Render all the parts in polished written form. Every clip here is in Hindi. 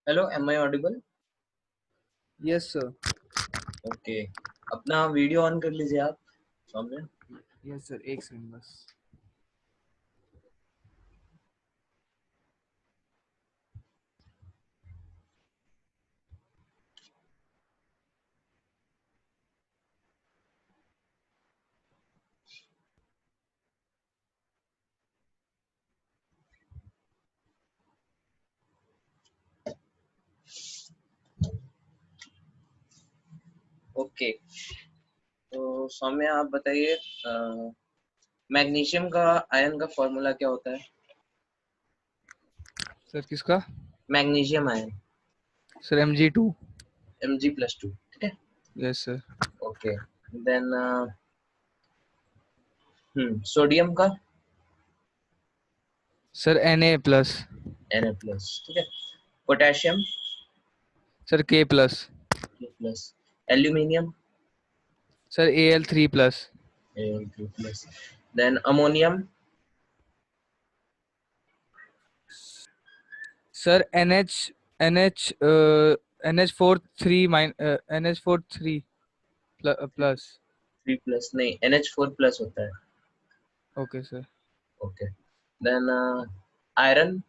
Hello, am I audible? Yes sir. Okay. अपना वीडियो ऑन कर लीजिए आप सामने। यस सर, एक सेकंड बस। ओके, तो सौम्य आप बताइए, मैग्नीशियम का आयन का फॉर्मूला क्या होता है? सर किसका? Magnesium ion. Sir Mg2। Mg+2, ठीक है। Yes sir. Okay, then sodium का? Sir Na+। Na+, ठीक है। Potassium? Sir K+। K+। Aluminium? Sir Al3+। Al3+। Then ammonium? Sir NH4 3 NH4 3 plus. 3+, नहीं, NH4+ होता है। Okay sir. Okay, then iron?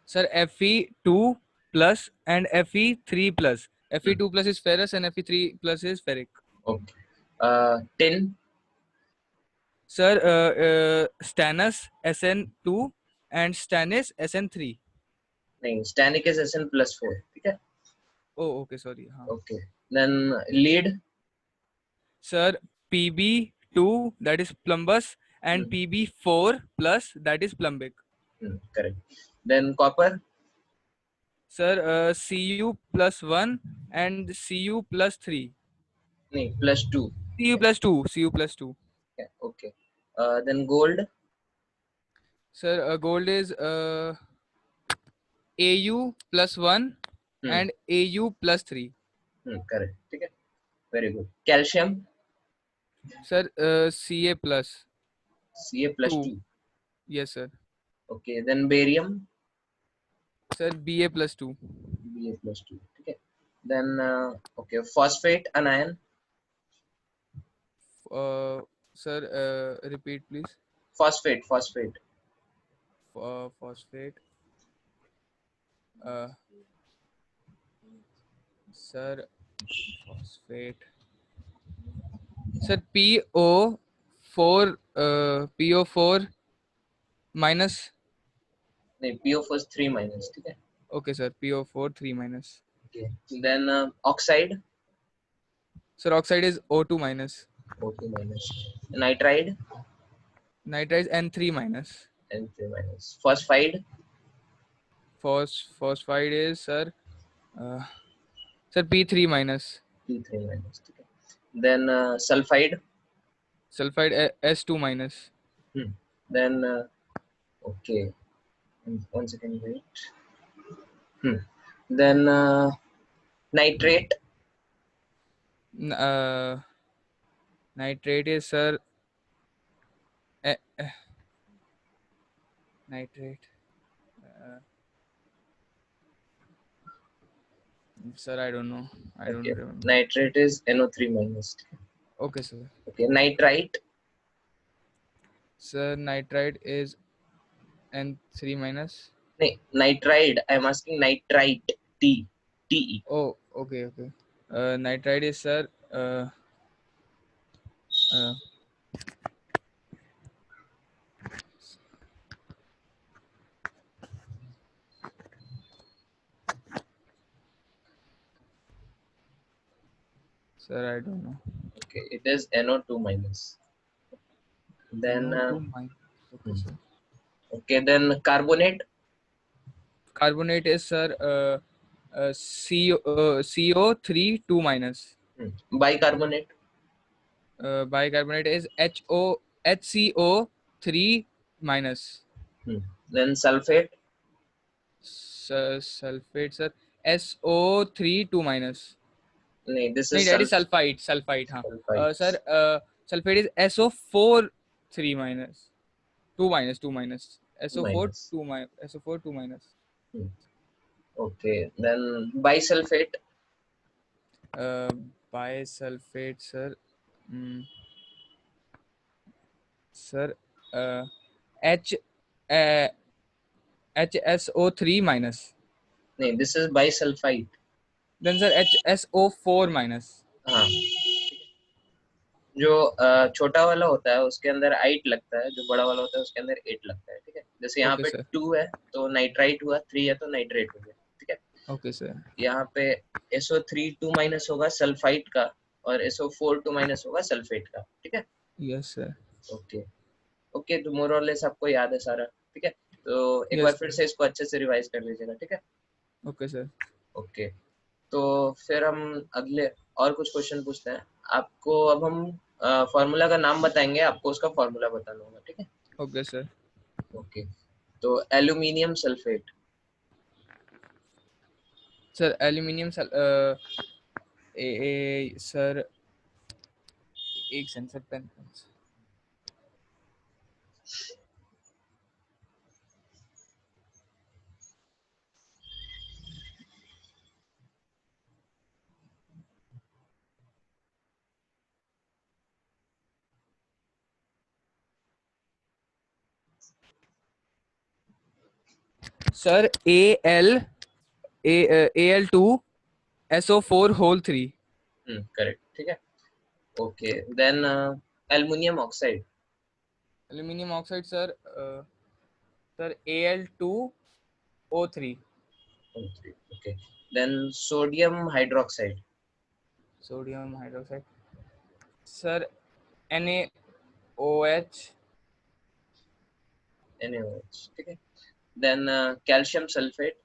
Sir Fe2+ and Fe3+। Fe2+ is ferrous and Fe3+ is ferric। Okay, tin? Sir Stannous Sn2 and Stannous Sn3। नहीं, स्टैनिक इज Sn+4, ठीक है। ओ ओके सॉरी, हाँ। Okay, then lead? Sir Pb2 that is plumbous and Pb4+ that is plumbic। करेक्ट। Then copper? Sir Cu+1 and Cu+3। नहीं, +2। Cu+2। Okay, then gold? Sir gold is Au+1 and Au+3। Correct, ठीक है। Very good. Calcium? Sir Ca+2। Ca+2। Yes sir. Okay, then barium? Sir Ba+2। Ba+2, ठीक है। Then okay, phosphate anion? Sir repeat please. Phosphate, phosphate. Phosphate. Sir phosphate. Sir PO4 minus. नहीं, PO4 3-, ठीक है। Okay sir, PO4 3-। Okay, then oxide? Sir oxide is O2-। O2-। Nitride? Nitride N3-। N3-। Phosphide? Phosphide is sir sir P3-। P3-, ठीक है। Then sulphide? Sulphide S2-। Then okay, 1 second, wait. Then nitrate? Nitrate is sir nitrate sir I don't know, I Okay, don't remember. nitrate is NO3-, ठीक है। Okay sir. Okay, nitrite? Sir nitrite is N3-। नहीं, nitride, I'm asking nitrite, T E। Oh okay okay. Nitrite is sir sir I don't know. Okay, it is NO2-। Then NO2-। Okay hmm, sir. okay, then carbonate? Carbonate is sir CO3 2-। Bicarbonate? Bicarbonate is HCO3-। Then sulfate? Sulphate sir SO3 2-। नहीं, this नहीं, is that is sulphide, sulphide हाँ। sulfite। सर sulphate is SO4 3-। 2 minus, 2 minus. 2 SO4 minus. 2 minus. SO4 2 minus. Okay, then bisulfate. Uh, Bisulfate, sir. Mm, sir, H uh, HSO3 minus. नहीं, this is bisulfite. Then sir HSO4 minus. हाँ, जो छोटा वाला होता है उसके अंदर आइट लगता है, जो बड़ा वाला होता है उसके अंदर एट लगता है, ठीक है। जैसे यहाँ Okay पे sir. 2 है तो नाइट्राइट हुआ, 3 है तो नाइट्रेट हो गया, ठीक है। Okay sir. यहाँ पे SO3 2 माइनस होगा सल्फाइट का, और SO4 2 माइनस होगा सल्फेट का, ठीक है। Yes sir. ओके ओके, तो मोर और लेस आपको याद है सारा, ठीक है। तो एक बार Yes फिर sir. से इसको अच्छे से रिवाइज कर लीजिएगा, ठीक है। Okay sir. ओके, तो फिर हम अगले और कुछ क्वेश्चन पूछते हैं आपको। अब हम फॉर्मूला का नाम बताएंगे, आपको उसका फॉर्मूला बताना होगा, ठीक है। Okay sir. ओके, तो aluminium sulphate. Sir aluminium sir एक sensor pen. Sir Al2SO4 whole 3. Correct, ठीक है। Okay, then aluminium oxide. Aluminium oxide sir Al2O3. Okay, then sodium hydroxide. Sodium hydroxide sir NaOH. NaOH, ठीक है। Then calcium sulphate.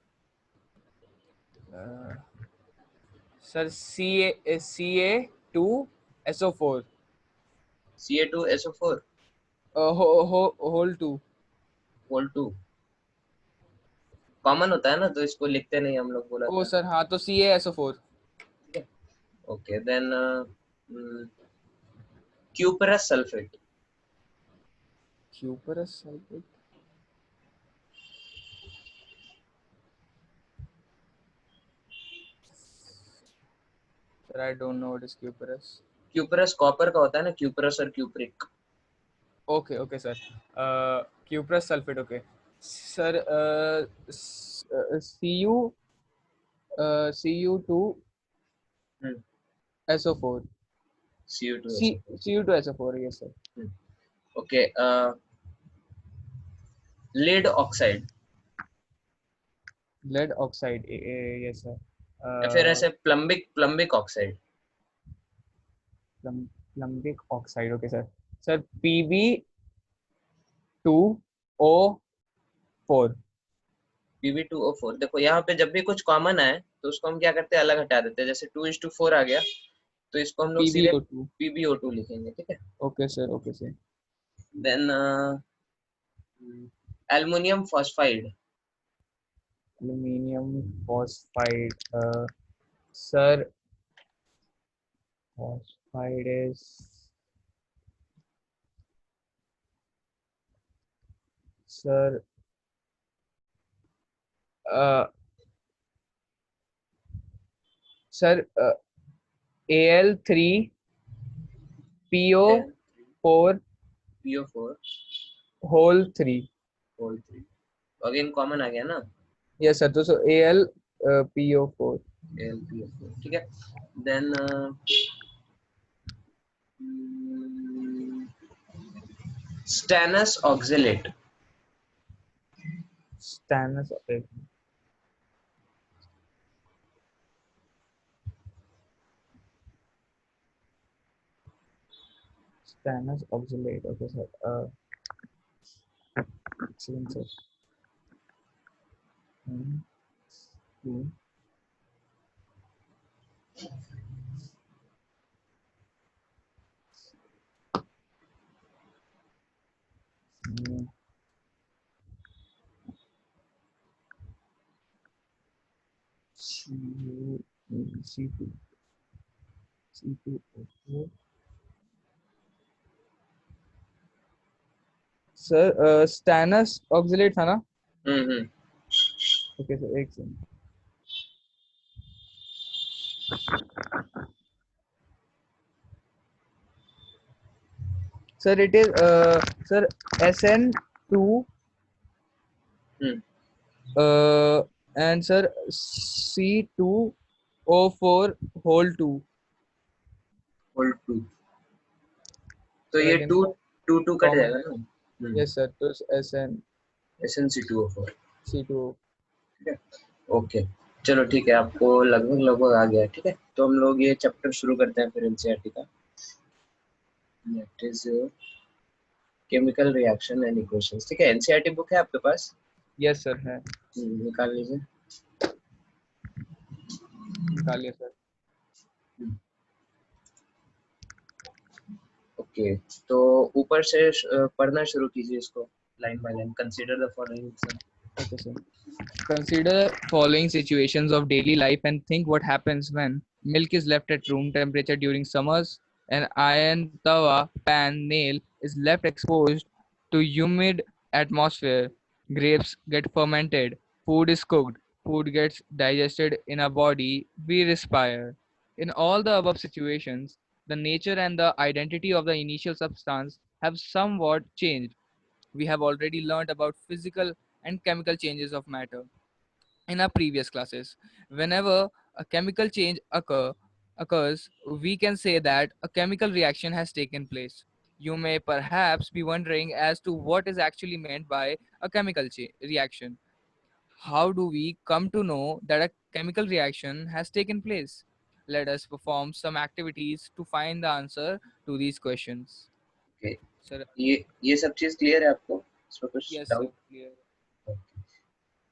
Sir Ca2SO4 CA2SO4 whole 2. Whole 2 common होता है ना, तो इसको लिखते नहीं हम लोग, बोला ओ था, सर हाँ तो CaSO4. ठीक है। Okay, then cuprous sulphate. Cuprous sulfate. Sir I don't know what is cuprous. Cuprous copper का होता है ना, क्यूपरस और cupric. Okay sir. Cuprous sulfate. Okay sir. Cu2SO4. CU2SO4, Cu2SO4. Yes sir. Okay. Lead oxide, Lead oxide. Yes sir. या फिर Uh, ऐसे plumbic oxide. Plumbic oxide. Okay sir. Sir Pb2O4. Pb2O4, देखो यहाँ पे जब भी कुछ कॉमन आए तो उसको हम क्या करते हैं, अलग हटा देते हैं। जैसे 2:4 आ गया तो इसको हम लोग सीधे PbO2. PbO2 लिखेंगे, ठीक है। Okay sir. Okay sir. Then aluminium phosphide. Aluminium phosphide. Sir, phosphide is sir. Uh, Sir, Al3PO4 PO4 whole 3. Whole 3, again common आ गया ना, Yes sir. So AlPO4. AlPO4, ठीक है। Then stannous oxalate. Stannous. Okay. Stannous oxalate. Okay sir. Excellent sir. One, two, mm, C2, C2O4, sir stannous oxalate था ना? हम्म। ओके सर, एक second. Sir it is sir SN2 hmm. and sir C2O4 whole 2. Whole two, तो Sir ये I can two two two cut common जाएगा है। ना। Yes sir, तो SnC2O4। SN C2O। ठीक है, ओके। चलो ठीक है, आपको लगभग लगभग आ गया है। ठीक है, तो हम लोग ये चैप्टर शुरू करते हैं फिर एनसीईआरटी का। That is chemical reaction and equations. ठीक है, एनसीईआरटी बुक है आपके पास? Yes sir है। निकाल लीजिए। निकालिए सर। ओके, तो ऊपर से पढ़ना शुरू कीजिए इसको line by line. Consider the following. Okay sir. Consider following situations of daily life and think what happens when milk is left at room temperature during summers, an iron tawa pan nail is left exposed to humid atmosphere, grapes get fermented, food is cooked, food gets digested in our body, we respire. In all the above situations, the nature and the identity of the initial substance have somewhat changed. We have already learned about physical and chemical changes of matter in our previous classes. Whenever a chemical change occurs, we can say that a chemical reaction has taken place. You may perhaps be wondering as to what is actually meant by a chemical reaction. How do we come to know that a chemical reaction has taken place? Let us perform some activities to find the answer to these questions. Okay, Sir, ये सब चीज क्लियर है आपको? इसमें कुछ yes, sir, doubt? clear.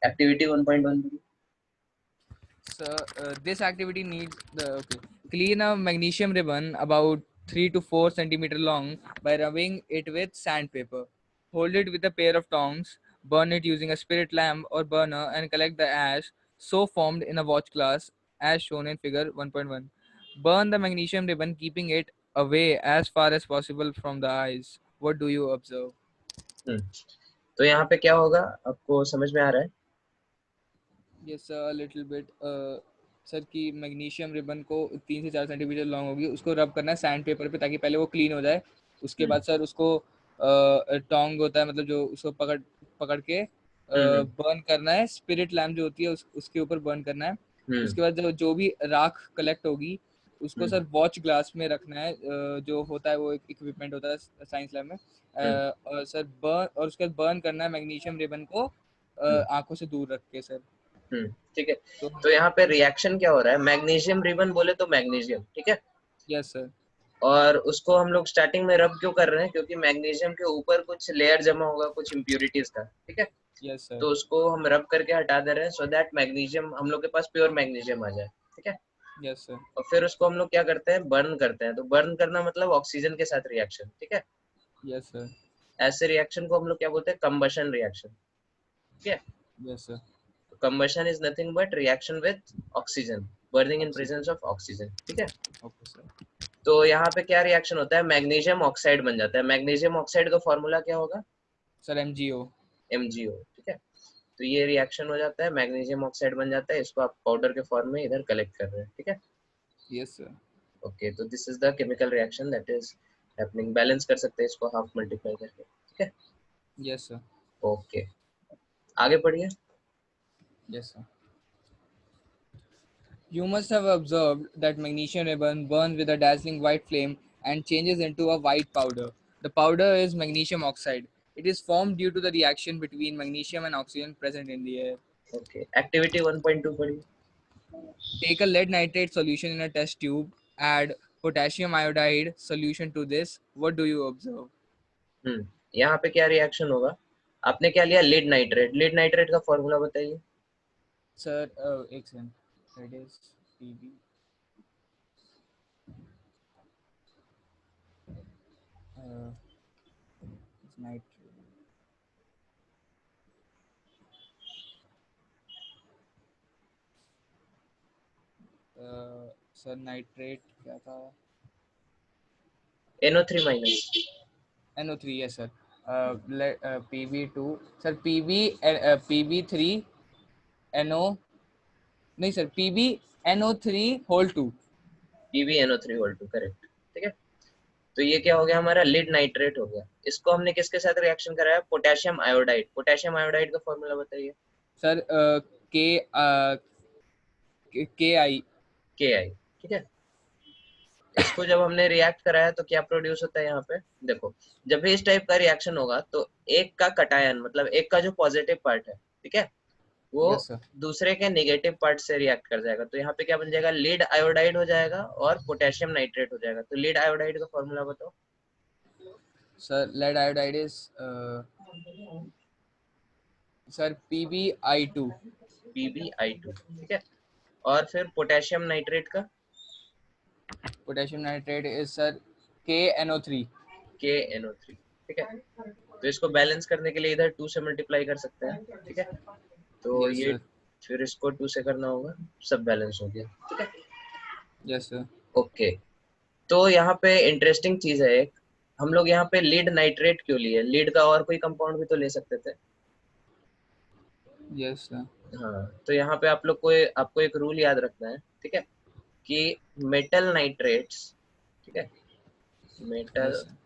Activity 1.1। So this activity needs the okay. Clean a magnesium ribbon about 3 to 4 centimeter long by rubbing it with sandpaper. Hold it with a pair of tongs. Burn it using a spirit lamp or burner and collect the ash so formed in a watch glass as shown in figure 1.1. Burn the magnesium ribbon keeping it away as far as possible from the eyes. What do you observe? तो यहाँ पे क्या होगा, आपको समझ में आ रहा है? Yes sir, little bit. Sir की मैग्नीशियम रिबन को 3 से 4 सेंटीमीटर लॉन्ग होगी, उसको रब करना है सैंड पेपर पे ताकि पहले वो क्लीन हो जाए। उसके हम्म। बाद सर उसको टोंग होता है, मतलब जो उसको पकड़ पकड़ के हम्म। बर्न करना है। स्पिरिट लैम्प जो होती है उसके ऊपर बर्न करना है। हम्म। उसके बाद जो भी राख कलेक्ट होगी उसको हम्म। सर वॉच ग्लास में रखना है। जो होता है वो एक इक्विपमेंट होता है साइंस लैब में। हम्म। और सर बर्न, और उसके बाद बर्न करना है मैग्नीशियम रिबन को हम्म। आंखों से दूर रख के सर। ठीक है, तो तो यहाँ पे रिएक्शन क्या हो रहा है? मैग्नीशियम रिबन बोले तो मैग्नीशियम, ठीक है। Yes sir. और उसको हम लोग स्टार्टिंग में रब क्यों कर रहे हैं? क्योंकि मैग्नीशियम के ऊपर कुछ लेयर जमा होगा कुछ इम्प्यूरिटीज का, ठीक है। Yes sir. तो उसको हम रब करके हटा दे रहे हैं सो दैट मैग्नीशियम हम लोग के पास प्योर मैग्नीशियम आ जाए, ठीक है। Yes sir. और फिर उसको हम लोग क्या करते हैं? बर्न करते हैं। तो बर्न करना मतलब ऑक्सीजन के साथ रिएक्शन, ठीक है। Yes sir. ऐसे रिएक्शन को हम लोग क्या बोलते हैं? कंबशन रिएक्शन, ठीक है। Yes sir. Combustion is nothing but reaction with oxygen, burning in oxygen. Presence of oxygen, ठीक है। Okay sir. तो यहाँ पे क्या रिएक्शन होता है? मैग्नीशियम ऑक्साइड बन जाता है। मैग्नीशियम ऑक्साइड का फॉर्मूला क्या होगा? Sir MgO। MgO, ठीक है। तो ये रिएक्शन हो जाता है, मैग्नीशियम ऑक्साइड बन जाता है। इसको आप पाउडर के फॉर्म में इधर कलेक्ट कर रहे हैं, ठीक है। Yes sir. ओके, तो this is the chemical reaction that is happening. Balance कर सकते हैं इसको हाफ मल्टीप्लाई करके, ठीक है। Yes sir. ओके, आगे पढ़िए। Yes sir. You must have observed that magnesium ribbon burns with a dazzling white flame and changes into a white powder. The powder is magnesium oxide. It is formed due to the reaction between magnesium and oxygen present in the air. Okay, activity 1.2 पढ़िए। Take a lead nitrate solution in a test tube. Add potassium iodide solution to this. What do you observe? यहाँ पे क्या रिएक्शन होगा? आपने क्या लिया? Lead nitrate. लीड नाइट्रेट का फॉर्मूला बताइए। Sir, एक second. That is PB. Uh, nitrate. Sir nitrate क्या था? NO3 minus. NO3, yes sir. PB2 sir PB3NO नहीं sir PbNO3 whole 2। PbNO3 whole 2 correct. ठीक है, तो ये क्या हो गया हमारा लिड नाइट्रेट हो गया। इसको हमने किसके साथ रिएक्शन कराया, पोटेशियम आयोडाइड। पोटेशियम आयोडाइड का फॉर्मूला बताइए। Sir KI। KI। ठीक है, इसको जब हमने रिएक्ट कराया तो क्या प्रोड्यूस होता है यहाँ पे देखो, जब भी इस टाइप का रिएक्शन होगा तो एक का कटायन मतलब एक का जो पॉजिटिव पार्ट है, ठीक है, वो यस सर। दूसरे के नेगेटिव पार्ट से रिएक्ट कर जाएगा। तो यहाँ पे क्या बन जाएगा, लीड आयोडाइड हो जाएगा और पोटेशियम नाइट्रेट हो जाएगा। तो लीड आयोडाइड का फॉर्मूला बताओ। Sir lead iodide is sir PbI2। PbI2। ठीक है, और फिर पोटेशियम नाइट्रेट का potassium nitrate is sir KNO3। KNO3। ठीक है, तो इसको बैलेंस करने के लिए इधर 2 से मल्टीप्लाई कर सकते हैं। ठीक है, तो यस ये सर। फिर इसको 2 से करना होगा, सब बैलेंस हो गया। ठीक है, यस सर। ओके। तो यहाँ पे इंटरेस्टिंग चीज है एक, हम लोग यहाँ पे लीड नाइट्रेट क्यों लिए, लीड का और कोई कंपाउंड भी तो ले सकते थे। Yes sir. हाँ, तो यहाँ पे आप लोग को आपको एक रूल याद रखना है, ठीक है, कि मेटल नाइट्रेट्स, ठीक है, metal yes sir.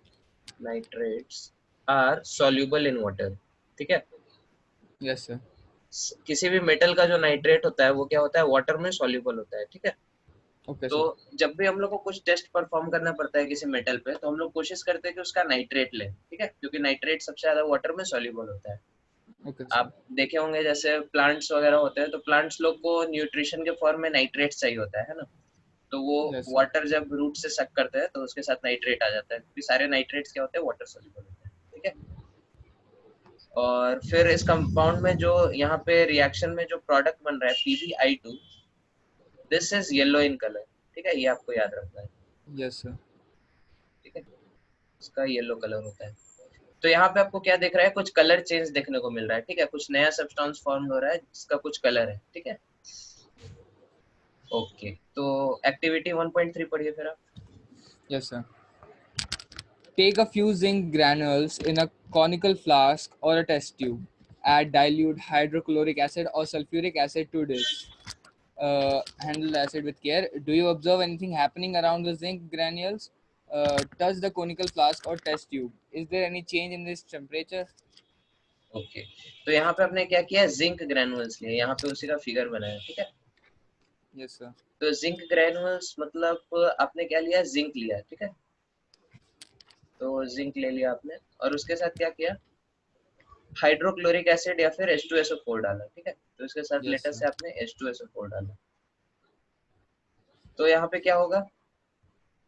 Nitrates are soluble in water. ठीक है, यस सर। किसी भी मेटल का जो नाइट्रेट होता है वो क्या होता है, वाटर में सॉल्युबल होता है। ठीक है, ओके तो सर। जब भी हम लोग को कुछ टेस्ट परफॉर्म करना पड़ता है किसी मेटल पे, तो हम लोग कोशिश करते हैं कि उसका नाइट्रेट लें। ठीक है, क्योंकि नाइट्रेट सबसे ज्यादा वाटर में सॉल्युबल होता है। ओके आप सर। देखे होंगे जैसे प्लांट्स वगैरह होते हैं, तो प्लांट्स लोग को न्यूट्रिशन के फॉर्म में नाइट्रेट चाहिए होता है ना, तो वो यस सर। वाटर जब रूट से सक करते हैं तो उसके साथ नाइट्रेट आ जाता है, क्योंकि सारे नाइट्रेट्स क्या होते हैं, वाटर सॉल्युबल होते हैं। ठीक है, और फिर इस कंपाउंड में जो यहाँ पे रिएक्शन में जो प्रोडक्ट बन रहा है PbI2, this is yellow in colour. ठीक है, ये आपको याद रखना है। Yes sir. ठीक है, इसका येलो कलर होता है। तो यहाँ पे आपको क्या दिख रहा है, कुछ कलर चेंज देखने को मिल रहा है। ठीक है, कुछ नया सब्सटेंस फॉर्म हो रहा है जिसका कुछ कलर है। ठीक है, ओके। तो एक्टिविटी 1.3 पढ़िए फिर आप। Yes sir. Take a few zinc granules in a conical flask or a test tube. Add dilute hydrochloric acid or sulfuric acid to this. Handle the acid with care. Do you observe anything happening around the zinc granules? Touch the conical flask or test tube. Is there any change in this temperature? Okay, तो यहाँ पे आपने क्या किया, जिंक ग्रेनुअल्स लिए, यहाँ पे उसी का फिगर बनाया। ठीक है, Yes, sir. तो जिंक ग्रेनुअल्स मतलब आपने क्या लिया, जिंक लिया। ठीक है, तो जिंक ले लिया आपने, और उसके साथ क्या किया, हाइड्रोक्लोरिक एसिड या फिर H2SO4 डाला। ठीक है, तो इसके साथ Yes, लेटर sir. से आपने H2SO4 डाला। तो यहाँ पे क्या होगा,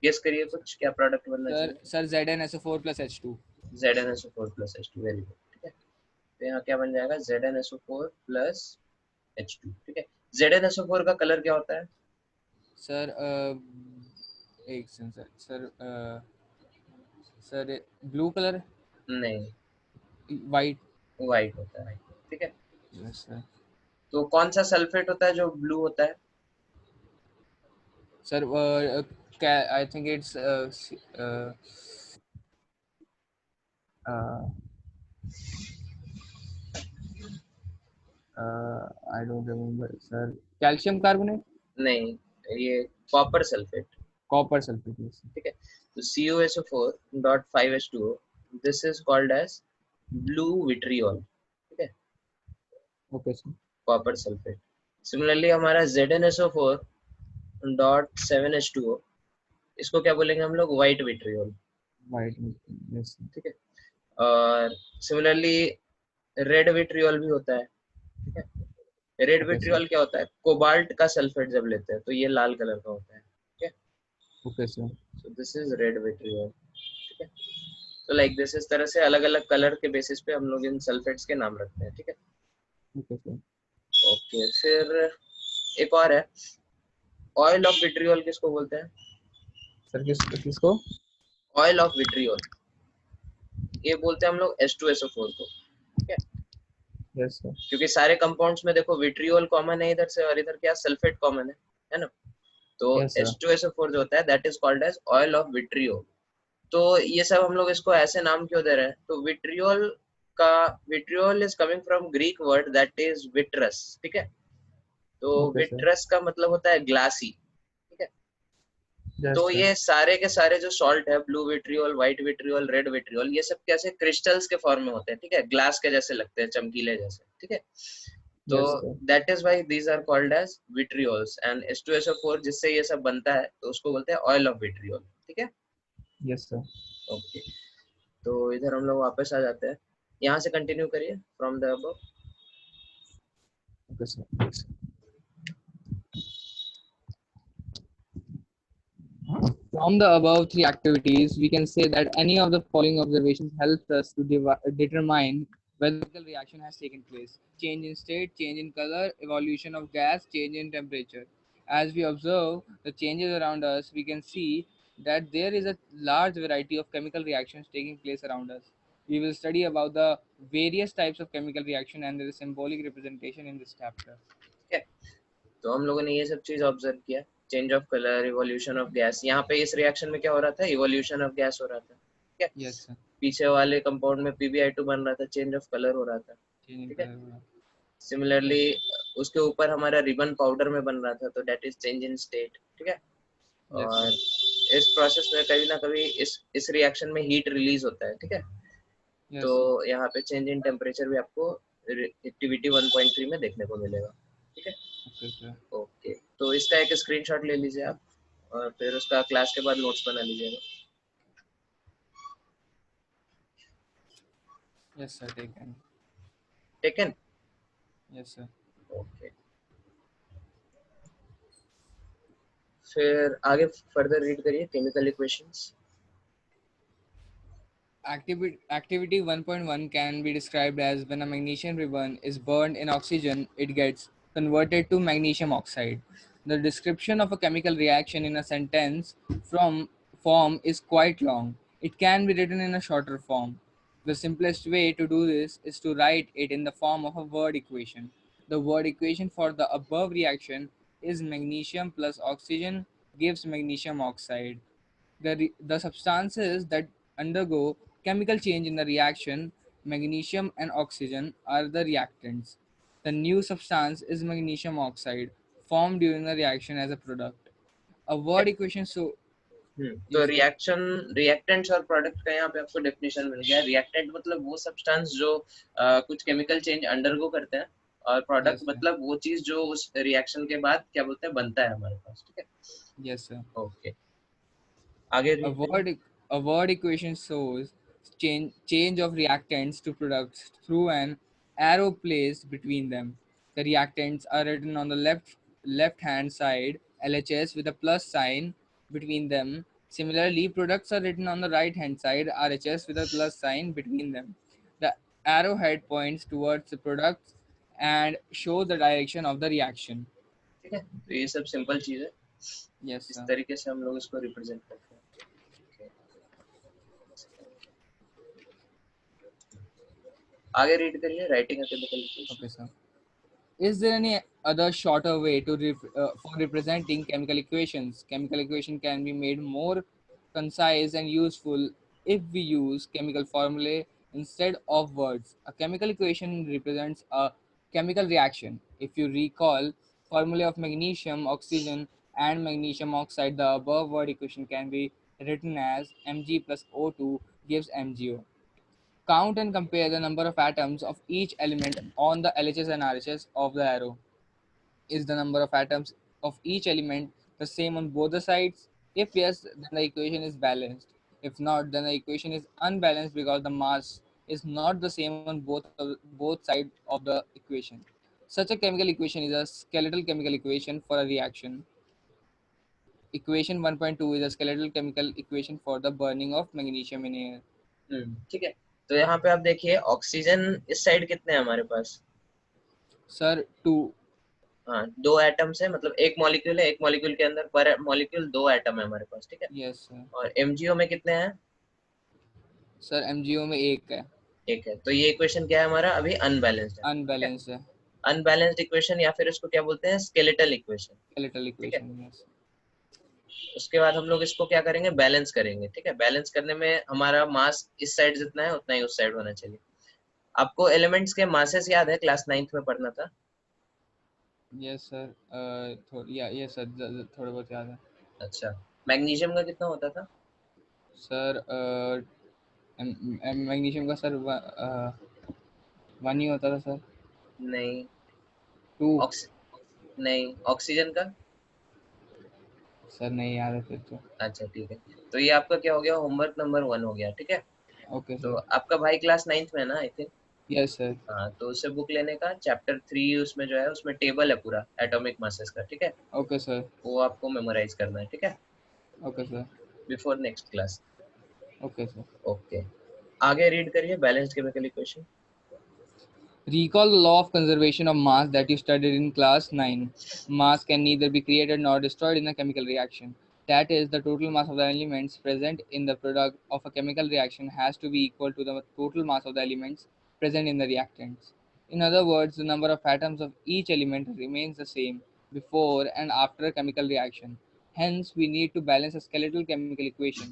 गेस करिए कुछ, क्या प्रोडक्ट बनना चाहिए। Sir, ZnSO4 plus H2. ZnSO4 plus H2, very good. ठीक है, तो यहाँ क्या बन जाएगा, ZnSO4 plus H2। ठीक है, ZnSO4 का कलर क्या होता है, Sir, एक second sir sir blue colour नहीं, वाइट। व्हाइट होता है। ठीक है, यस सर। तो कौन सा सल्फेट होता है जो ब्लू होता है, sir I think it's I don't remember sir. Calcium carbonate. नहीं, ये copper sulphate. Copper sulphate. Yes. ठीक है, तो CuSO4.5H2O, this is called as blue vitriol. ठीक है, okay sir. Copper sulphate. Similarly हमारा ZnSO4.7H2O, इसको क्या बोलेंगे हम लोग, व्हाइट विट्रियोल। वाइट। यस। ठीक है, और सिमिलरली रेड विट्रियोल भी होता है। ठीक है, रेड ओके सर। विट्रियोल क्या होता है, कोबाल्ट का सल्फेट जब लेते हैं तो ये लाल कलर का होता है। ठीक है, okay sir. So this is red vitriol. ठीक है, तो लाइक दिस, इस तरह से अलग अलग कलर के बेसिस पे हम लोग इन सल्फेट्स के नाम रखते हैं। ठीक है, ओके सर। ओके। फिर एक और है, ऑयल ऑफ विट्रियोल किसको बोलते हैं, सर किसको? ऑयल ऑफ विट्रियोल, ये बोलते हैं हम लोग H2SO4 को। ठीक है, यस सर। क्योंकि सारे कंपाउंड्स में देखो विट्रियोल कॉमन है इधर से, और इधर क्या सल्फेट कॉमन है ना, तो यस सर। H2SO4 जो होता है that is called as oil of vitriol. तो ये सब हम लोग इसको ऐसे नाम क्यों दे रहे हैं? तो vitriol is coming from Greek word that is vitreous, ठीक है। तो Okay, sir. विट्रस का मतलब होता है ग्लासी, ठीक है। Yes, तो sir. ये सारे के सारे जो सॉल्ट है, blue vitriol, white vitriol, red vitriol, ये सब कैसे क्रिस्टल्स के फॉर्म में होते हैं, ठीक है, ग्लास के जैसे लगते हैं, चमकीले जैसे, ठीक है। तो Yes, sir. That is why these are called as vitriols, and H2SO4 जिससे ये सब बनता है तो उसको बोलते हैं ऑयल ऑफ विट्रियोल, ठीक है। Yes, sir. ओके, तो इधर हम लोग वापस आ जाते हैं, यहाँ से कंटिन्यू करिए from the above. Okay, sir. From the above three activities, we can say that any of the following observations helps us to determine whether a chemical reaction has taken place. Change in state, change in color, evolution of gas, change in temperature. As we observe the changes around us, we can see that there is a large variety of chemical reactions taking place around us. We will study about the various types of chemical reaction and their symbolic representation in this chapter. ठीक है, तो हम लोगों ने ये सब चीज ऑब्जर्व किया, change of colour, evolution of gas. यहाँ पे इस रिएक्शन में क्या हो रहा था? इवोल्यूशन ऑफ गैस हो रहा था, ठीक है। Yes, sir. पीछे वाले कंपाउंड में PbI2 बन रहा था, चेंज ऑफ कलर हो रहा था, Change in ठीक है। color. सिमिलरली उसके ऊपर हमारा रिबन पाउडर में बन रहा था, तो that is change in state, ठीक है। Yes, और sir. इस प्रोसेस में कभी ना कभी इस रिएक्शन में हीट रिलीज होता है, ठीक है। तो Yes, sir. यहाँ पे चेंज इन टेम्परेचर भी आपको एक्टिविटी 1.3 में देखने को मिलेगा, ठीक है। Okay, sir. ओके, तो इसका एक स्क्रीनशॉट ले लीजिए आप, और फिर उसका क्लास के बाद नोट्स बना लीजिएगा। Yes, sir. Taken. Taken? Yes, sir. Okay, फिर आगे फर्दर रीड करिए chemical equations. Activity 1.1 can be described as when a magnesium ribbon is burned in oxygen, it gets converted to magnesium oxide. The description of a chemical reaction in a sentence from form is quite long. It can be written in a shorter form. The simplest way to do this is to write it in the form of a word equation. The word equation for the above reaction is magnesium plus oxygen gives magnesium oxide. The substances that undergo chemical change in the reaction, magnesium and oxygen, are the reactants. The new substance is magnesium oxide, formed during the reaction as a product. A word equation so तो yes, sir. रिएक्शन, रिएक्टेंट्स और प्रोडक्ट का यहाँ पे आपको डेफिनेशन मिल गया। रिएक्टेंट मतलब वो सब्सटेंस जो कुछ केमिकल चेंज अंडरगो करते हैं, और प्रोडक्ट Yes, sir. मतलब वो चीज जो उस रिएक्शन के बाद क्या बोलते हैं बनता है हमारे पास, ठीक है। Yes, sir. ओके, आगे A रीड करिए। word a word equation shows change of reactants to products through an arrow placed between them. The reactants are written on the left hand side LHS with a plus sign between them. Similarly, products are written on the right hand side RHS with a plus sign between them. The arrowhead points towards the products and shows the direction of the reaction. ठीक है, तो ये सब सिंपल चीज है, Yes, इस sir. तरीके से हम लोग इसको रिप्रेजेंट करते हैं। Okay. आगे रीड करिए, writing a chemical equation. Okay, sir. Is there any other shorter way to for representing chemical equations? Chemical equation can be made more concise and useful if we use chemical formulae instead of words. A chemical equation represents a chemical reaction. If you recall formula of magnesium, oxygen, and magnesium oxide, the above word equation can be written as Mg plus O2 gives MgO. Count and compare the number of atoms of each element on the LHS and RHS of the arrow. Is the number of atoms of each element the same on both the sides? If yes, then the equation is balanced. If not, then the equation is unbalanced because the mass is not the same on both sides of the equation. Such a chemical equation is a skeletal chemical equation for a reaction. Equation 1.2 is a skeletal chemical equation for the burning of magnesium in air. ठीक है, तो यहाँ पे आप देखिए ऑक्सीजन इस साइड कितने हैं हमारे पास? Sir, 2. हाँ, 2 एटम्स है, मतलब एक मॉलिक्यूल है, एक मॉलिक्यूल के अंदर पर मॉलिक्यूल 2 एटम है हमारे पास, ठीक है। Yes, sir. और MgO में कितने हैं? सर MgO में एक है, एक है, तो ये इक्वेशन क्या है हमारा? अभी अनबैलेंस्ड है, ठीक है। अनबैलेंस्ड है, अनबैलेंस्ड इक्वेशन, या फिर इसको क्या बोलते हैं? स्केलेटल इक्वेशन, skeletal ठीक है। equation. Yes. उसके बाद हम लोग इसको क्या करेंगे, बैलेंस करेंगे, ठीक है। बैलेंस करने में हमारा मास इस साइड जितना है उतना ही उस साइड होना चाहिए। आपको एलिमेंट्स के मासेस याद है, क्लास 9th में पढ़ना था। यस सर, यस सर, थोड़ा बहुत याद है अच्छा, मैग्नीशियम का कितना होता था? सर। मैग्नीशियम का सर 1 ही होता था सर। नहीं। 2। ऑक्सी नहीं, ऑक्सीजन का? सर नहीं याद है फिर तो। अच्छा ठीक है, तो ये आपका क्या हो गया, होमवर्क नंबर 1 हो गया, ठीक है। ओके तो सर। आपका भाई क्लास 9th में है ना, आई थिंक। Yes sir. हाँ, तो उससे बुक लेने का, चैप्टर 3 उसमें जो है उसमें टेबल है पूरा एटॉमिक मासेस का, ठीक है। Okay sir. वो आपको मेमोराइज करना है, ठीक है, okay sir. Before next class. Okay sir. Okay, आगे रीड करिए balanced chemical equation. Recall the law of conservation of mass that you studied in class 9. Mass can neither be created nor destroyed in a chemical reaction. That is, the total mass of the elements present in the product of a chemical reaction has to be equal to the total mass of the elements present in the reactants. In other words, the number of atoms of each element remains the same before and after a chemical reaction. Hence, we need to balance a skeletal chemical equation.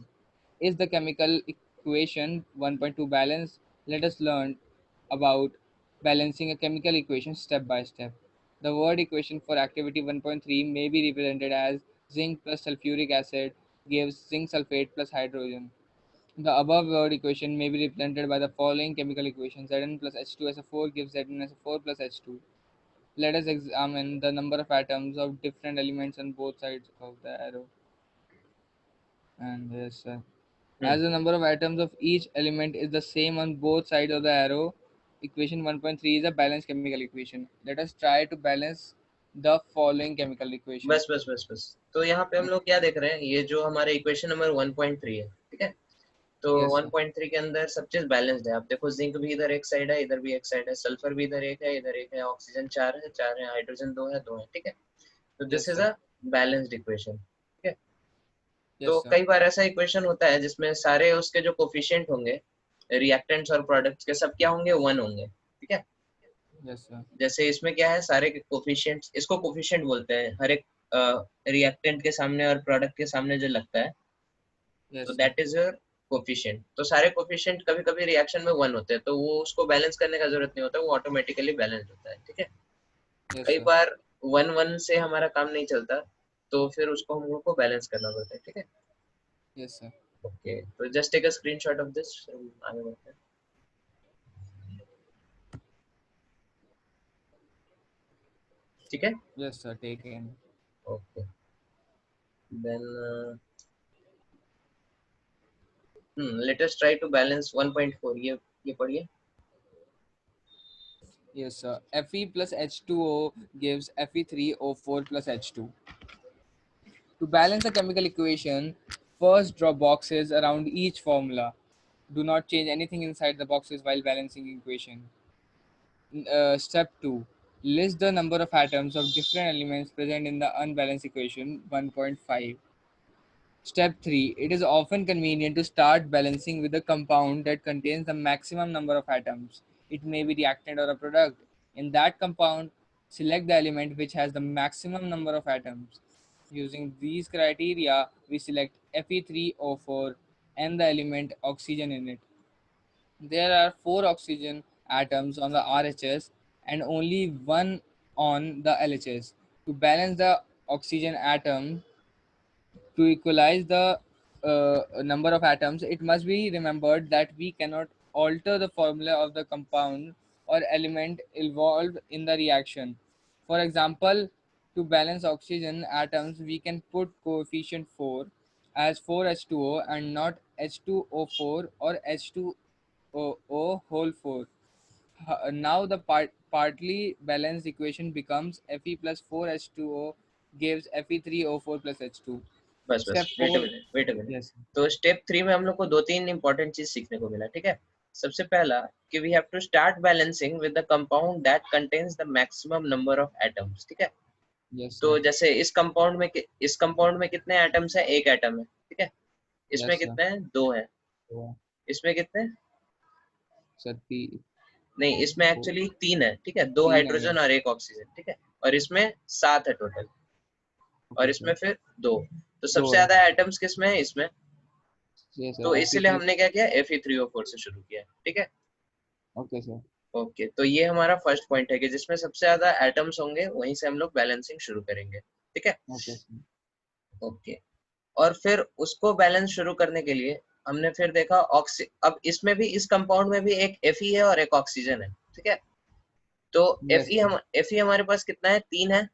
Is the chemical equation 1.2 balanced? Let us learn about balancing a chemical equation step by step. The word equation for activity 1.3 may be represented as zinc plus sulfuric acid gives zinc sulfate plus hydrogen. The above word equation may be represented by the following chemical equation: Zn plus H2SO4 gives Zn+4 plus H2. Let us examine the number of atoms of different elements on both sides of the arrow. And yes, as the number of atoms of each element is the same on both sides of the arrow, equation 1.3 is a balanced chemical equation. Let us try to balance the following chemical equation. बस बस बस बस, तो यहाँ पे हम लोग क्या देख रहे हैं, ये जो हमारे इक्वेशन नंबर 1.3 है, ठीक है। तो Yes, sir. 1.3 के अंदर सब चीज बैलेंस्ड है। आप देखो, जिंक भी इधर एक साइड है, इधर भी एक साइड है, सल्फर भी इधर एक है, इधर एक है, ऑक्सीजन 4 है, हाइड्रोजन 2 है, ठीक है। तो this Yes, is sir. A balanced equation, ठीक है। तो Yes, sir. कई बार ऐसा इक्वेशन होता है जिसमें सारे उसके जो कोफिशिएंट होंगे, रिएक्टेंट्स और प्रोडक्ट्स के, सब क्या होंगे, 1 होंगे, ठीक है। Yes, sir. जैसे इसमें क्या है, सारे कोफिशिएंट्स, इसको कोफिशिएंट बोलते हैं, हर एक रिएक्टेंट के सामने और प्रोडक्ट के सामने जो लगता है, तो Yes, sir. That is your coefficient. तो सारे कोफिशिएंट कभी कभी रिएक्शन में 1 होते हैं, तो वो उसको बैलेंस करने का जरूरत नहीं होता, वो ऑटोमेटिकली बैलेंस होता है, ठीक है। Yes, कई sir. बार 1 1 से हमारा काम नहीं चलता, तो फिर उसको हम लोग को बैलेंस करना पड़ता है, ठीक है। Yes, sir. ओके, तो just take a screenshot of this, आगे बढ़ते हैं, ठीक है। Yes, sir. Taken. Okay, then let us try to balance 1.4, ये पढ़िए। Yes, sir. Fe plus H2O gives Fe3O4 plus H2. To balance a chemical equation, first draw boxes around each formula. Do not change anything inside the boxes while balancing equation. Step 2. List the number of atoms of different elements present in the unbalanced equation 1.5. Step 3. It is often convenient to start balancing with a compound that contains the maximum number of atoms. It may be reactant or a product. In that compound, select the element which has the maximum number of atoms. Using these criteria, we select Fe3O4 and the element oxygen in it. There are 4 oxygen atoms on the RHS and only 1 on the LHS. To balance the oxygen atom, to equalize the number of atoms, it must be remembered that we cannot alter the formula of the compound or element involved in the reaction. For example, to balance oxygen atoms, we can put coefficient 4 as 4H2O and not H2O4 or H2O whole 4. Now the partly balanced equation becomes Fe plus 4H2O gives Fe3O4 plus H2. बस बस, Step wait a 4. Minute, wait a minute. Yes. तो स्टेप 3 में हम लोग को 2 3 इंपॉर्टेंट चीज सीखने को मिला, ठीक है। सबसे पहला कि we have to start balancing with the compound that contains the maximum number of atoms, ठीक है। Yes, तो sir. जैसे इस कंपाउंड में कितने एटम्स है, एक एटम है, ठीक है। इसमें Yes, sir. कितने हैं, 2 है। So, इसमें कितने हैं? sir, नहीं, इसमें एक्चुअली 3 है, ठीक है, 2 तीन है, हाइड्रोजन yes. और एक ऑक्सीजन, ठीक है। और इसमें 7 है टोटल। और Okay, इसमें sir. फिर 2। तो सबसे दो है. ज्यादा एटम्स किसमें है? इसमें। Yes, sir. तो इसीलिए Fe3. हमने क्या किया, Fe3O4 से शुरू किया, ठीक है। Okay, sir. ओके, तो ये हमारा फर्स्ट पॉइंट है कि जिसमें सबसे ज्यादा एटम्स होंगे वहीं से हम लोग बैलेंसिंग शुरू करेंगे, ठीक है। Okay, sir. ओके, और फिर उसको बैलेंस शुरू करने के लिए हमने फिर देखा अब इसमें भी, इस कंपाउंड में भी एक Fe है और एक ऑक्सीजन है, ठीक है। तो Yes, sir. Fe हमारे पास कितना है? 3 है।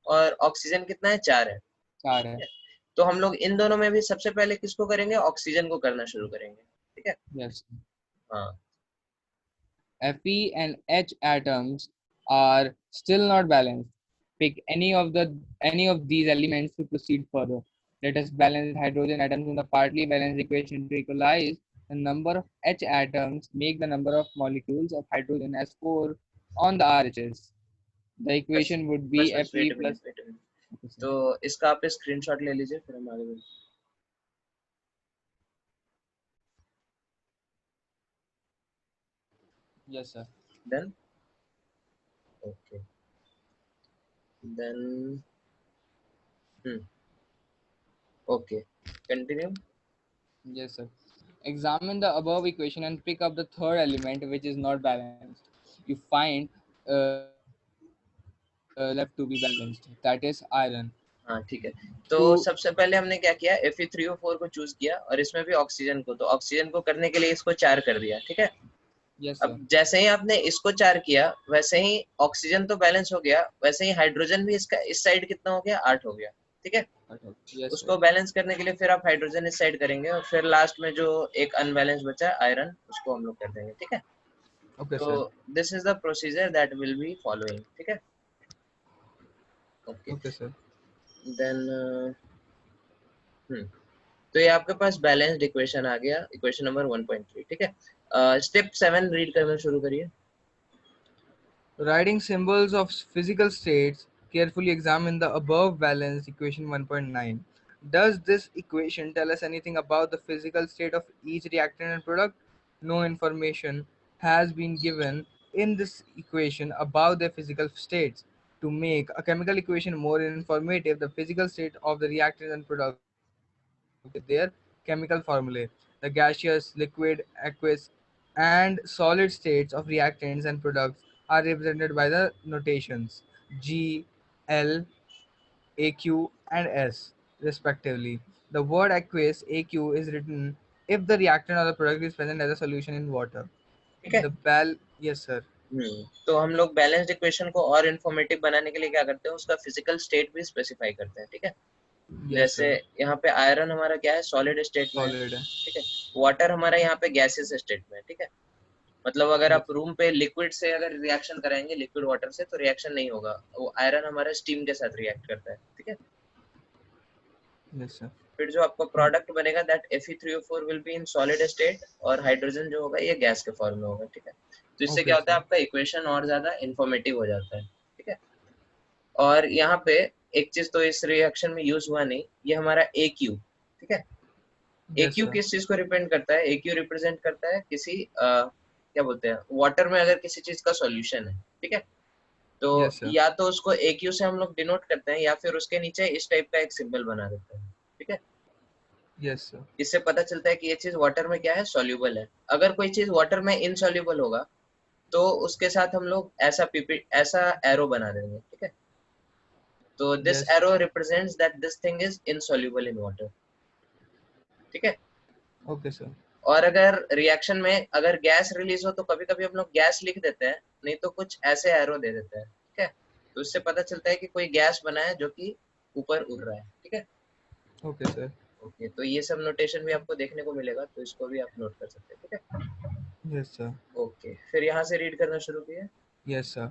और ऑक्सीजन कितना है? 4 है, चार ठीक है. है। तो हम लोग इन दोनों में भी सबसे पहले किसको करेंगे? ऑक्सीजन को करना शुरू करेंगे, ठीक है। Yes. Sir. हाँ Fe and H atoms are still not balanced. Pick any of these elements to proceed further. Let us balance hydrogen atoms in the partly balanced equation to equalize the number of H atoms, make the number of molecules of hydrogen as 4 on the RHS. The बस equation would बस be बस, Fe wait plus. Minute wait minute. Okay, sir. तो इसका आप स्क्रीनशॉट ले लीजिए, फिर हम आगे बढ़ें। Yes, sir. Then okay, then okay, continue. Yes, sir. Examine the above equation and pick up the third element which is not balanced. You find left to be balanced. That is iron. हाँ ठीक है। तो To सबसे पहले हमने क्या किया, Fe3O4 को चूज किया और इसमें भी ऑक्सीजन को। तो ऑक्सीजन को करने के लिए इसको 4 कर दिया, ठीक है। yes, अब sir. जैसे ही आपने इसको 4 किया, वैसे ही ऑक्सीजन तो बैलेंस हो गया, वैसे ही हाइड्रोजन भी इसका इस साइड कितना हो गया? 8 हो गया, ठीक है। Yes, sir. उसको बैलेंस करने के लिए फिर आप हाइड्रोजन इस साइड करेंगे और फिर लास्ट में जो एक अनबैलेंस बचा है आयरन, उसको हम लोग कर देंगे, ठीक है। Okay, तो sir. This is the procedure that will be following, ठीक है। Okay, Okay, sir. देन तो ये आपके पास बैलेंस्ड इक्वेशन आ गया, इक्वेशन नंबर 1.3, ठीक है। स्टेप 7 रीड करना शुरू करिए। Writing symbols of physical states, carefully examine the above balanced equation 1.9. Does this equation tell us anything about the physical state of each reactant and product? No information has been given in this equation about their physical states. To make a chemical equation more informative, the physical state of the reactant and product is described with their chemical formulae. The gaseous, liquid, aqueous, and solid states of reactants and products are represented by the notations G, L, AQ, and S, respectively. The word aqueous AQ is written if the reactant or the product is present as a solution in water. ठीक है। The bal Yes, sir. तो हम लोग बैलेंस्ड इक्वेशन को और इंफॉर्मेटिव बनाने के लिए क्या करते हैं, उसका फिजिकल स्टेट भी स्पेसिफाई करते हैं, ठीक है। Yes, जैसे sir. यहाँ पे आयरन हमारा क्या है? सॉलिड स्टेट में है, Solid. ठीक है। वाटर हमारा यहाँ पे गैसेस स्टेट में है, ठीक है। मतलब अगर Yes. आप रूम पे लिक्विड से अगर रिएक्शन कराएंगे लिक्विड वाटर से, तो रिएक्शन नहीं होगा, वो आयरन हमारा स्टीम के साथ रिएक्ट करता है, ठीक है। Yes, sir. फिर जो आपका प्रोडक्ट बनेगा that Fe3O4 will be in solid state, और हाइड्रोजन जो होगा ये गैस के फॉर्म में होगा, ठीक है। तो इससे Okay, क्या होता है, sir. आपका इक्वेशन और ज्यादा इंफॉर्मेटिव हो जाता है, ठीक है। और यहाँ पे एक चीज तो इस रिएक्शन में यूज हुआ नहीं, ये हमारा AQ, ठीक है। Yes, AQ sir. किस चीज को रिप्रेजेंट करता है? AQ रिप्रेजेंट करता है किसी क्या बोलते हैं, वाटर में अगर किसी चीज का सॉल्यूशन है, ठीक है। तो Yes, sir. या तो उसको AQ से हम लोग डिनोट करते हैं, या फिर उसके नीचे इस टाइप का एक सिंबल बना देते हैं, ठीक है। Yes, sir. इससे पता चलता है कि ये चीज वाटर में क्या है? सॉल्यूबल है। अगर कोई चीज वाटर में इनसॉल्यूबल होगा, तो उसके साथ हम लोग ऐसा एरो बना देंगे, ठीक है। तो this Yes. Arrow represents that this thing is insoluble in water, ठीक है। Okay, sir. और अगर रिएक्शन में अगर गैस रिलीज हो, तो कभी कभी हम लोग गैस लिख देते हैं, नहीं तो कुछ ऐसे एरो दे देते हैं, ठीक है। तो इससे पता चलता है कि कोई गैस बना है जो कि ऊपर उड़ रहा है, ठीक है। Okay, sir. ओके, तो ये सब नोटेशन भी आपको देखने को मिलेगा, तो इसको भी आप नोट कर सकते हैं, ठीक है। Yes, sir. ओके, फिर यहाँ से रीड करना शुरू किए। Yes, sir.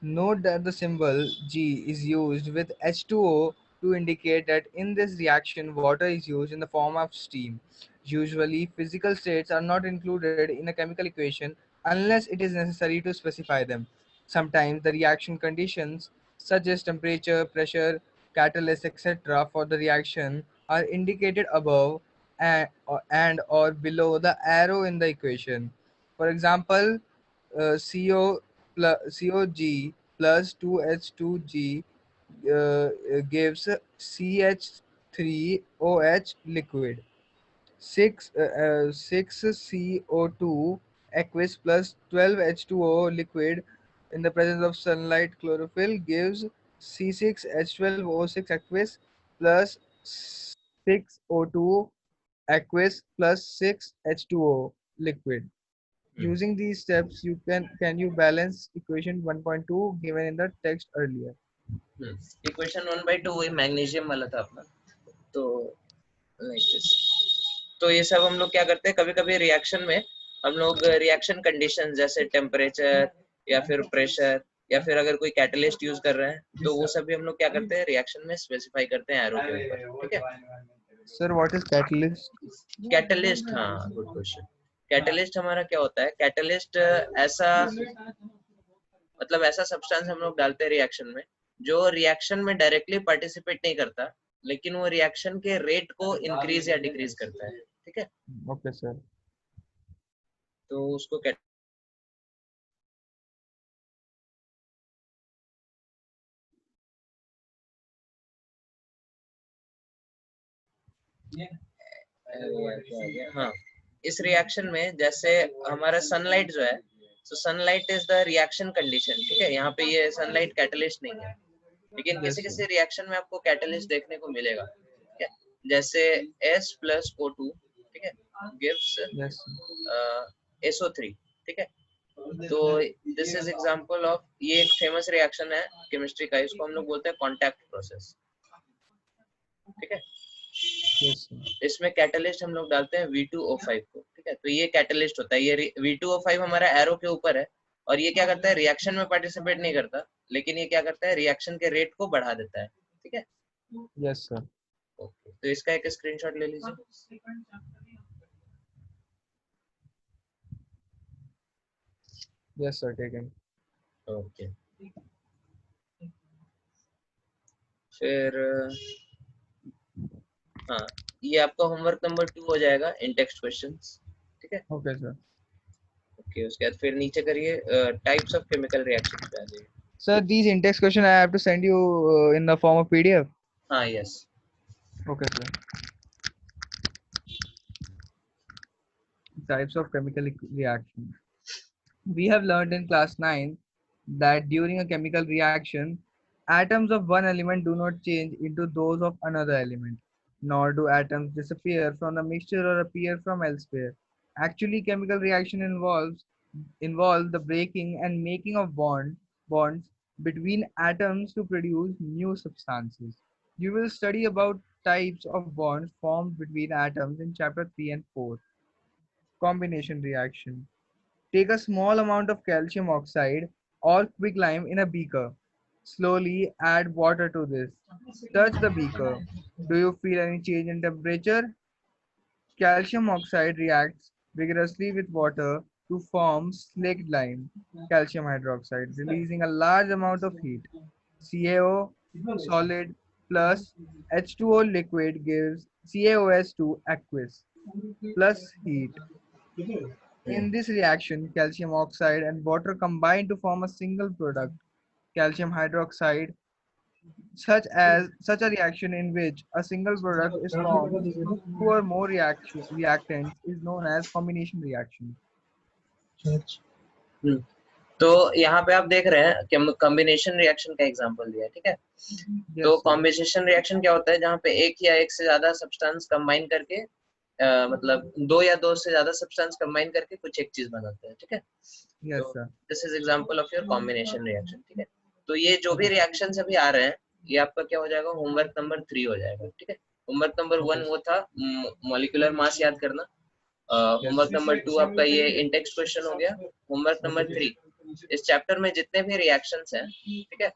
Note that the symbol G is used with H2O to indicate that in this reaction, water is used in the form of steam. Usually, physical states are not included in a chemical equation unless it is necessary to specify them. Sometimes the reaction conditions, such as temperature, pressure, catalyst, etc., for the reaction are indicated above and or below the arrow in the equation. For example, CO plus COG plus 2H2G gives CH3OH liquid. 6CO2 aqueous plus 12 H2O liquid in the presence of sunlight chlorophyll gives C6H12O6 aqueous plus 6O2 aqueous plus 6H2O liquid. Hmm, Using these steps, can you balance equation 1.2 given in the text earlier? Equation 1/2 वही मैग्नीशियम वाला था अपना, तो लाइक दिस। तो ये सब हम लोग क्या करते हैं, कभी कभी रिएक्शन में हम लोग रिएक्शन कंडीशन जैसे टेम्परेचर या फिर प्रेशर या फिर अगर कोई कैटलिस्ट यूज कर रहे हैं तो वो सभी हम लोग क्या करते हैं रिएक्शन में स्पेसिफाई करते हैं एरो के ऊपर, ठीक है। Sir, what is catalyst? Catalyst, हाँ गुड क्वेश्चन। कैटलिस्ट हमारा क्या होता है, कैटलिस्ट ऐसा मतलब ऐसा सब्सटेंस हम लोग डालते हैं रिएक्शन में जो रिएक्शन में डायरेक्टली पार्टिसिपेट नहीं करता, लेकिन वो रिएक्शन के रेट को इंक्रीज या डिक्रीज करता है, ठीक है। Okay, sir. तो उसको हाँ, इस रिएक्शन में जैसे हमारा सनलाइट जो है, तो sunlight is the reaction condition, ठीक है। यहाँ पे ये सनलाइट कैटलिस्ट नहीं है, लेकिन Yes, किसी sir. किसी रिएक्शन में आपको कैटलिस्ट देखने को मिलेगा, ठीक है। जैसे S+O2, ठीक है, गिव्स Yes, sir. SO3, ठीक है। तो दिस इज एग्जांपल ऑफ, ये एक फेमस रिएक्शन है केमिस्ट्री का, इसको हम लोग बोलते हैं कॉन्टैक्ट प्रोसेस, ठीक है। Yes, sir. इसमें कैटलिस्ट हम लोग डालते हैं V2O5 को, ठीक है। तो ये कैटलिस्ट होता है, ये V2O5 हमारा एरो के ऊपर है और ये क्या करता है, रिएक्शन में पार्टिसिपेट नहीं करता, लेकिन ये क्या करता है, रिएक्शन के रेट को बढ़ा देता है, ठीक है। Yes, sir. ओके, तो इसका एक स्क्रीनशॉट ले लीजिए। Yes, sir. Taken. ओके, फिर हाँ, ये आपका होमवर्क नंबर 2 हो जाएगा, इन टेक्स्ट क्वेश्चंस, ठीक है। Okay, sir. ओके, उसके बाद फिर नीचे करिए, टाइप्स ऑफ केमिकल रिएक्शंस पे आ जाइए। Sir, these in-text question I have to send you in the form of PDF. हाँ, yes. Okay, sir. Types of chemical reaction. We have learned in class 9 that during a chemical reaction, atoms of one element do not change into those of another element, nor do atoms disappear from the mixture or appear from elsewhere. Actually, chemical reaction involve the breaking and making of bonds between atoms to produce new substances. You will study about types of bonds formed between atoms in chapter 3 and 4. Combination reaction. Take a small amount of calcium oxide or quicklime in a beaker. Slowly add water to this. Touch the beaker. Do you feel any change in temperature? Calcium oxide reacts vigorously with water to form slaked lime, calcium hydroxide, releasing a large amount of heat. CaO solid plus H2O liquid gives CaOS2 aqueous plus heat. In this reaction, calcium oxide and water combine to form a single product, calcium hydroxide. Such a reaction in which a single product is formed through two or more reactants is known as combination reaction. हम्म, तो यहाँ पे आप देख रहे हैं कि कॉम्बिनेशन रिएक्शन का एग्जांपल दिया है, ठीक है। तो Yes, sir. कॉम्बिनेशन रिएक्शन क्या होता है, जहाँ पे एक या एक से ज्यादा सब्सटेंस कंबाइन करके मतलब दो या दो से ज्यादा सब्सटेंस कंबाइन करके कुछ एक चीज बनाते हैं, ठीक है। Yes, तो sir. This is example of your combination reaction, ठीक है। तो ये जो भी रिएक्शन अभी आ रहे हैं, ये आपका क्या हो जाएगा, होमवर्क नंबर 3 हो जाएगा, ठीक है। Homework number 1 Okay. वो था मॉलिक्यूलर मास याद करना। Yes. होमवर्क नंबर 2 आपका ये इंटेक्स्ट क्वेश्चन हो गया। होमवर्क नंबर 3, इस चैप्टर में जितने भी रिएक्शंस हैं, ठीक है,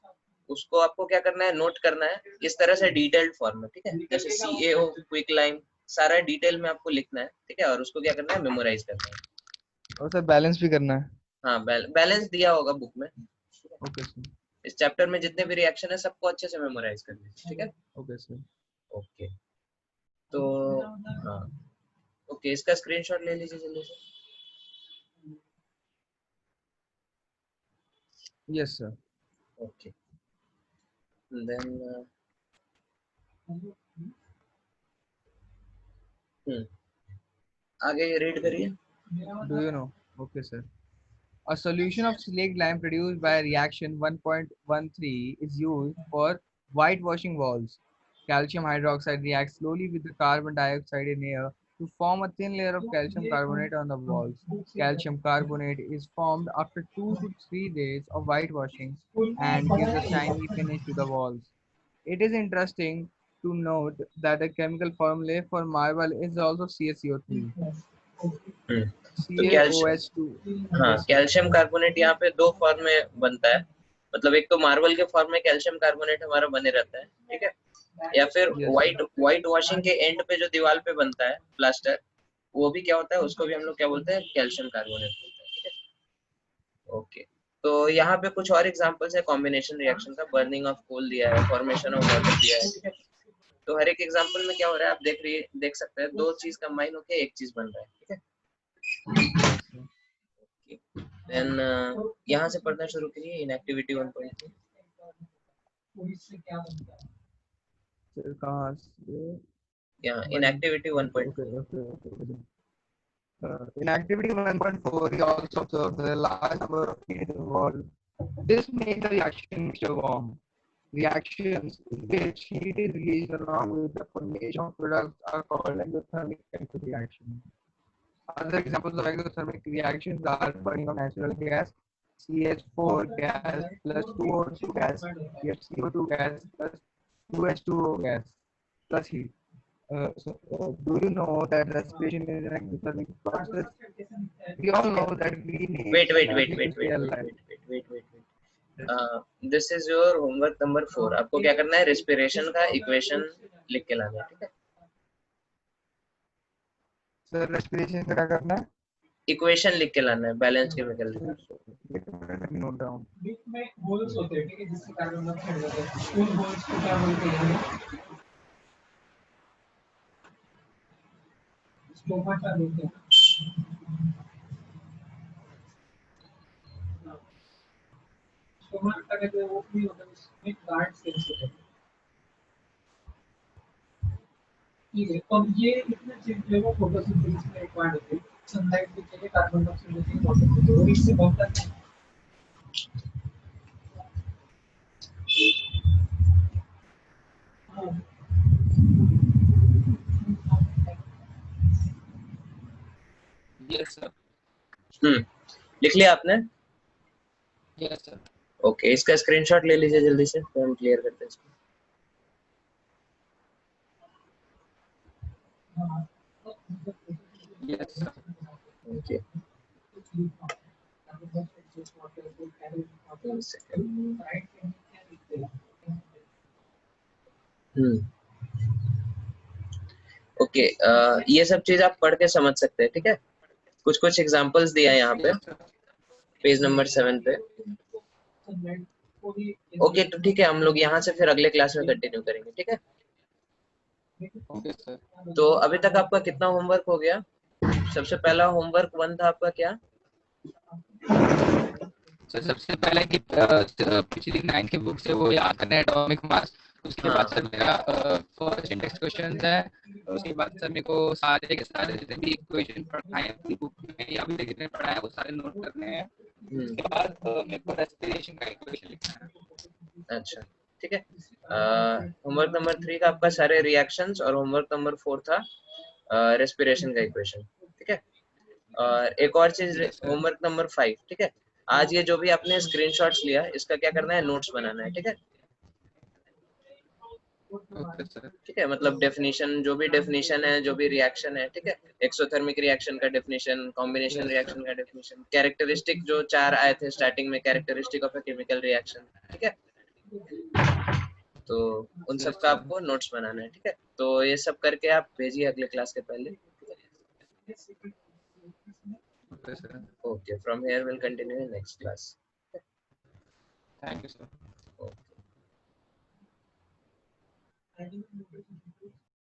उसको आपको क्या करना है, नोट करना है इस तरह से डिटेल्ड फॉर्म में, ठीक है। जैसे CaO, क्विक लाइम, सारा डिटेल में आपको लिखना है, ठीक है, और उसको क्या करना है, मेमोराइज करना है। और सर बैलेंस भी करना है. हाँ, बैलेंस दिया होगा बुक में। Okay, sir. इस चैप्टर में जितने भी रिएक्शन है सबको अच्छे से मेमोराइज कर लीजिए, ठीक है। Okay, sir. ओके, तो हाँ, ओके, इसका स्क्रीनशॉट ले लीजिए जल्दी से। Yes, sir. ओके, then आगे रीड करिए. Do you know? Okay, sir. A solution of slaked lime produced by reaction 1.13 is used for whitewashing walls. Calcium hydroxide reacts slowly with the carbon dioxide in air to form a thin layer of calcium carbonate on the walls. Calcium carbonate is formed after 2 to 3 days of whitewashing and gives a shiny finish to the walls. It is interesting to note that the chemical formula for marble is also CaCO3. तो कैल्शियम, CaOH2. हाँ Yes, sir. कैल्शियम कार्बोनेट यहाँ पे दो फॉर्म में बनता है. मतलब एक तो मार्बल के फॉर्म में कैल्शियम कार्बोनेट हमारा बने रहता है, ठीक है, या फिर Yes, sir. व्हाइट वॉशिंग के एंड पे जो दीवार पे बनता है प्लास्टर, वो भी क्या होता है, उसको भी हम लोग क्या बोलते हैं, कैल्शियम कार्बोनेट बोलते हैं, ठीक है. ओके, तो यहाँ पे कुछ और एग्जांपल्स है कॉम्बिनेशन रिएक्शन का. बर्निंग ऑफ कोल दिया है, फॉर्मेशन ऑफ वाटर दिया है, ठीक है. तो हर एक एग्जांपल में क्या हो रहा है आप देख सकते हैं, दो चीज कंबाइन होकर एक चीज बन रहा है, ठीक है. Yes, sir. देन यहाँ से पढ़ना शुरू करिए. इनएक्टिविटी 1.2. Sir, कहाँ से? यहाँ inactivity 1.2. Okay. In activity 1.4, we also observe the large number of heat in the world. This makes the reaction mixture warm. Reactions in which heat is released along with the formation of products are called exothermic chemical reactions. Other examples of exothermic reactions are burning of natural gas, CH4 gas plus 2O2 gas, CO2 gas plus 2H2O gas plus heat. Do you know that respiration is an exothermic process? We all know that we need Wait. energy to stay alive. This is your homework number 4. आपको क्या करना है, रेस्पिरेशन का इक्वेशन लिख के लाना है, ठीक है. Sir, respiration का क्या करना है? इक्वेशन लिख के लाना है, balance chemical. Let me note down. में होल्स होते हैं, ठीक है, जिससे कार्बन डाइऑक्साइड जाता है. उन होल्स को क्या बोलते हैं? स्टोमाटा बोलते हैं. स्टोमाटा का जो ओपनिंग होता है उसमें गार्ड सेल्स होते हैं. ठीक है, तो ये इतने चीज जो है फोटोसिंथेसिस में रिक्वायर्ड होते हैं. सनलाइट के चाहिए, कार्बन डाइऑक्साइड के चाहिए, वाटर के चाहिए, और इससे बनता है. Yes, sir. लिख लिया आपने? Yes, sir. ओके, इसका स्क्रीनशॉट ले लीजिए जल्दी से, तो हम क्लियर करते हैं इसको. Yes, sir. Okay, okay. ये सब चीज आप पढ़ के समझ सकते हैं, ठीक है. कुछ एग्जांपल्स दिया है यहाँ पे पेज नंबर 7 पे. ओके, तो ठीक है, हम लोग यहाँ से फिर अगले क्लास में कंटिन्यू करेंगे, ठीक है. Okay, sir. तो अभी तक आपका कितना होमवर्क हो गया? सबसे पहला होमवर्क 1 था आपका क्या? सर सबसे पहले कि पिछली 9 की बुक से वो याद करना है एटॉमिक मास. उसके बाद सर मेरा फर्स्ट इंडेक्स क्वेश्चंस है. उसके बाद सर मेरे को सारे के सारे जितने भी इक्वेशन पढ़ाए हैं अपनी बुक में या भी जितने पढ़ाए हैं वो सारे नोट करने हैं. उसके बाद मेरे को रेस्पिरेशन का इक्वेशन लिखना है. अच्छा, ठीक है. होमवर्क नंबर 3 का आपका सारे रिएक्शंस, और होमवर्क नंबर 4 था रेस्पिरेशन का इक्वेशन, ठीक है. और एक और चीज, होमवर्क नंबर 5, ठीक है. आज ये जो भी आपने स्क्रीनशॉट्स लिया, इसका क्या करना है, नोट्स बनाना है, ठीक है. Okay sir. ठीक है, मतलब डेफिनेशन, जो भी डेफिनेशन है, जो भी रिएक्शन है, ठीक है. एक्सोथर्मिक रिएक्शन का डेफिनेशन, कॉम्बिनेशन रिएक्शन का डेफिनेशन, कैरेक्टरिस्टिक जो 4 आए थे स्टार्टिंग में, characteristic of a chemical reaction, ठीक है. तो उन सब का आपको नोट्स बनाना है, ठीक है. तो ये सब करके आप भेजिए अगले क्लास के पहले. Okay sir. Okay, from here will continue in next class. Thank you sir. Okay.